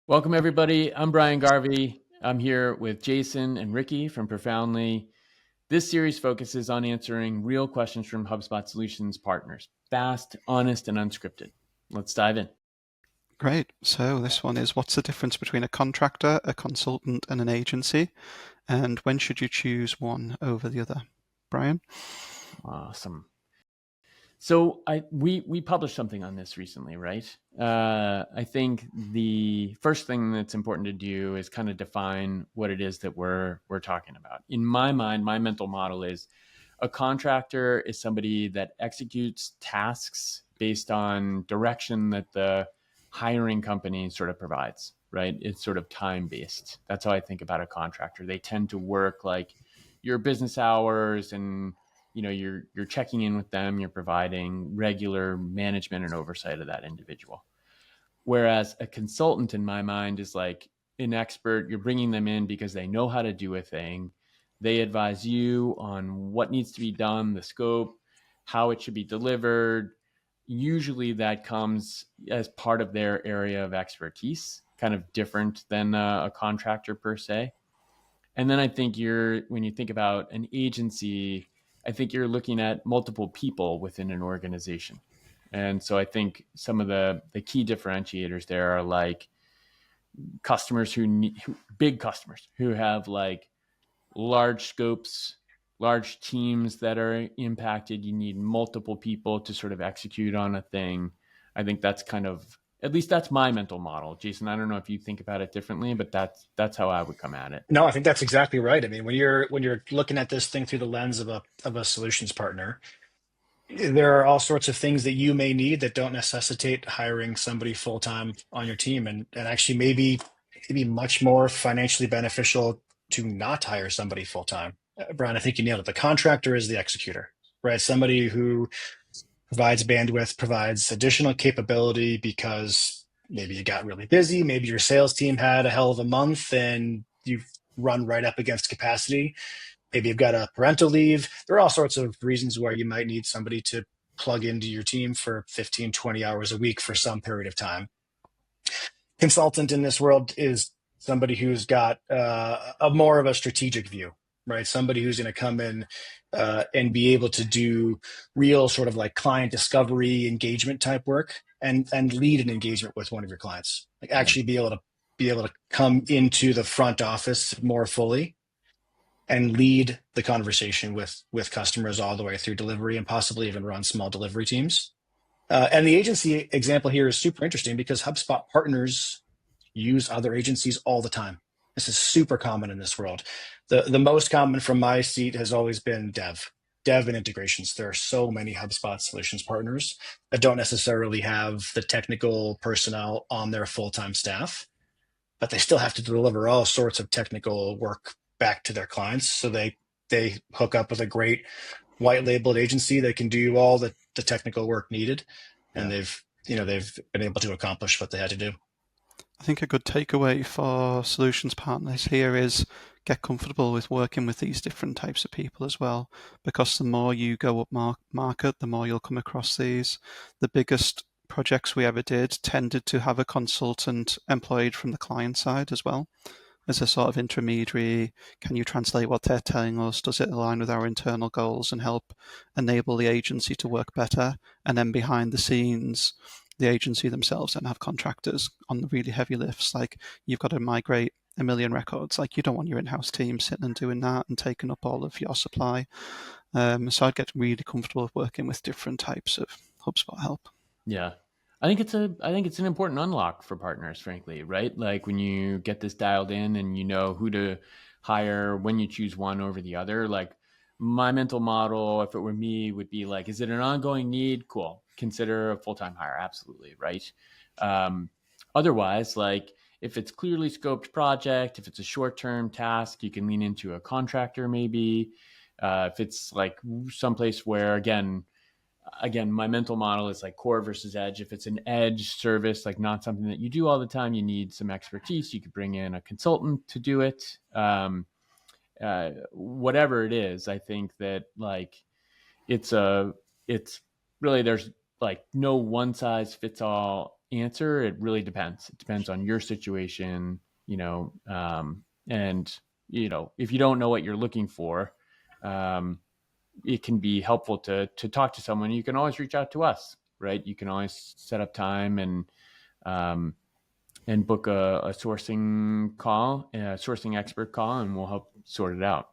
Welcome, everybody. I'm Brian Garvey. I'm here with Jason and Rikki from Profoundly. This series focuses on answering real questions from HubSpot Solutions Partners. Fast, honest, and unscripted. Let's dive in. Great. So this one is, what's the difference between a contractor, a consultant, and an agency? And when should you choose one over the other? Brian? Awesome. So we published something on this recently, right? I think the first thing that's important to do is kind of define what it is that we're talking about. In my mind, my mental model is a contractor is somebody that executes tasks based on direction that the hiring company sort of provides, right? It's sort of time based. That's how I think about a contractor. They tend to work like your business hours, and you're checking in with them, you're providing regular management and oversight of that individual. Whereas a consultant, in my mind, is like an expert. You're bringing them in because they know how to do a thing. They advise you on what needs to be done, the scope, how it should be delivered. Usually that comes as part of their area of expertise, kind of different than a contractor per se. And then I think when you think about an agency, I think you're looking at multiple people within an organization. And so I think some of the key differentiators there are like customers big customers who have like large scopes, large teams that are impacted. You need multiple people to sort of execute on a thing. I think that's at least that's my mental model. Jason, I don't know if you think about it differently, but that's how I would come at it. No, I think that's exactly right. I mean, when you're looking at this thing through the lens of a solutions partner, there are all sorts of things that you may need that don't necessitate hiring somebody full time on your team, and actually maybe much more financially beneficial to not hire somebody full time. Brian, I think you nailed it. The contractor is the executor, right? Somebody who provides bandwidth, provides additional capability because maybe you got really busy, maybe your sales team had a hell of a month and you've run right up against capacity. Maybe you've got a parental leave. There are all sorts of reasons where you might need somebody to plug into your team for 15, 20 hours a week for some period of time. Consultant in this world is somebody who's got a more of a strategic view, right? Somebody who's going to come in and be able to do real sort of like client discovery engagement type work and lead an engagement with one of your clients. Like actually be able to come into the front office more fully and lead the conversation with customers all the way through delivery and possibly even run small delivery teams. And the agency example here is super interesting because HubSpot partners use other agencies all the time. This is super common in this world. The most common from my seat has always been dev and integrations. There are so many HubSpot solutions partners that don't necessarily have the technical personnel on their full-time staff, but they still have to deliver all sorts of technical work back to their clients. So they hook up with a great white labeled agency that can do all the technical work needed. And they've been able to accomplish what they had to do. I think a good takeaway for solutions partners here is get comfortable with working with these different types of people as well, because the more you go up market, the more you'll come across these. The biggest projects we ever did tended to have a consultant employed from the client side as well, as a sort of intermediary. Can you translate what they're telling us? Does it align with our internal goals and help enable the agency to work better? And then behind the scenes, the agency themselves then have contractors on the really heavy lifts. Like you've got to migrate 1 million records. Like you don't want your in-house team sitting and doing that and taking up all of your supply. So I'd get really comfortable working with different types of HubSpot help. Yeah. I think it's an important unlock for partners, frankly, right? Like when you get this dialed in and you know who to hire when you choose one over the other. Like my mental model, if it were me, would be like, is it an ongoing need? Cool. Consider a full-time hire. Absolutely. Right. Otherwise, like if it's clearly scoped project, if it's a short-term task, you can lean into a contractor maybe. If it's like someplace where, again, my mental model is like core versus edge. If it's an edge service, like not something that you do all the time, you need some expertise. You could bring in a consultant to do it. Whatever it is, I think that like it's really, there's like no one size fits all answer. It really depends. It depends on your situation, and if you don't know what you're looking for, it can be helpful to talk to someone. You can always reach out to us, right? You can always set up time and book a sourcing call, a sourcing expert call, and we'll help sort it out.